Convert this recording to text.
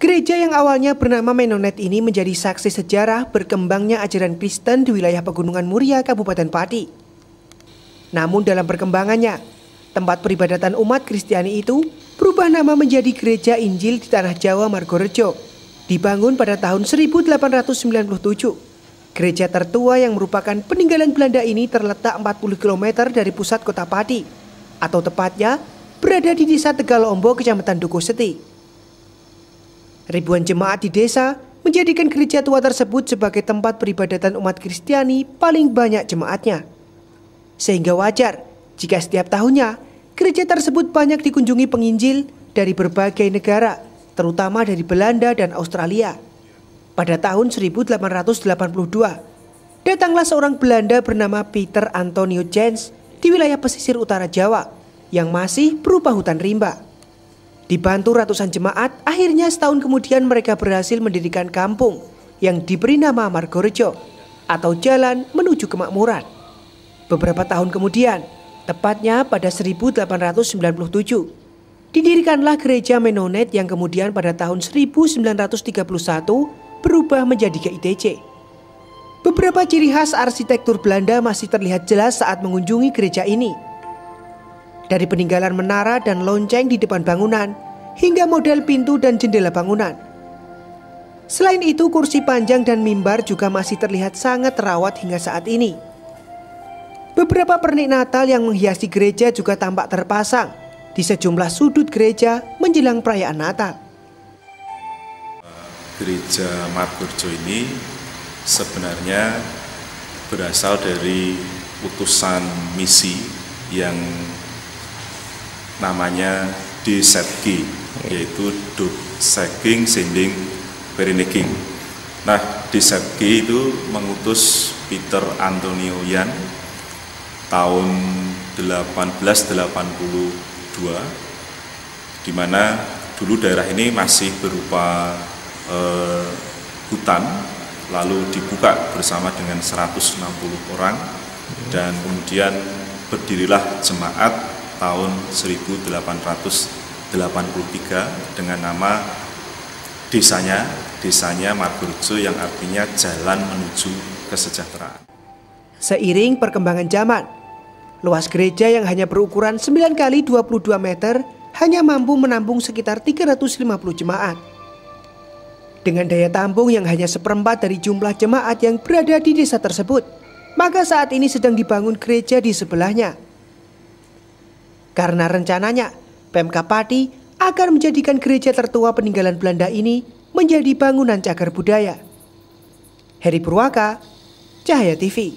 Gereja yang awalnya bernama Menonet ini menjadi saksi sejarah berkembangnya ajaran Kristen di wilayah Pegunungan Muria, Kabupaten Pati. Namun dalam perkembangannya, tempat peribadatan umat Kristiani itu berubah nama menjadi Gereja Injil di Tanah Jawa Margorejo, dibangun pada tahun 1897. Gereja tertua yang merupakan peninggalan Belanda ini terletak 40 km dari pusat kota Pati, atau tepatnya berada di Desa Tegalombo, Kecamatan Dukoseti. Ribuan jemaat di desa menjadikan gereja tua tersebut sebagai tempat peribadatan umat Kristiani paling banyak jemaatnya. Sehingga wajar jika setiap tahunnya gereja tersebut banyak dikunjungi penginjil dari berbagai negara, terutama dari Belanda dan Australia. Pada tahun 1882, datanglah seorang Belanda bernama Peter Antonio Jens di wilayah pesisir utara Jawa yang masih berupa hutan rimba. Dibantu ratusan jemaat, akhirnya setahun kemudian mereka berhasil mendirikan kampung yang diberi nama Margorejo atau Jalan Menuju Kemakmuran. Beberapa tahun kemudian, tepatnya pada 1897, didirikanlah gereja Menonet yang kemudian pada tahun 1931 berubah menjadi GITC. Beberapa ciri khas arsitektur Belanda masih terlihat jelas saat mengunjungi gereja ini. Dari peninggalan menara dan lonceng di depan bangunan, hingga model pintu dan jendela bangunan. Selain itu, kursi panjang dan mimbar juga masih terlihat sangat terawat hingga saat ini. Beberapa pernik Natal yang menghiasi gereja juga tampak terpasang di sejumlah sudut gereja menjelang perayaan Natal. Gereja Margorejo ini sebenarnya berasal dari utusan misi yang namanya DZG, yaitu Doopseging Zending Vereniging. Nah, DZG itu mengutus Peter Antonio Jan tahun 1882, di mana dulu daerah ini masih berupa hutan, lalu dibuka bersama dengan 160 orang, dan kemudian berdirilah jemaat tahun 1883 dengan nama desanya Margorejo, yang artinya jalan menuju kesejahteraan. Seiring perkembangan zaman, luas gereja yang hanya berukuran 9 kali 22 meter hanya mampu menampung sekitar 350 jemaat. Dengan daya tampung yang hanya seperempat dari jumlah jemaat yang berada di desa tersebut, maka saat ini sedang dibangun gereja di sebelahnya. Karena rencananya, Pemkab Pati akan menjadikan gereja tertua peninggalan Belanda ini menjadi bangunan cagar budaya. Heri Purwaka, Cahaya TV.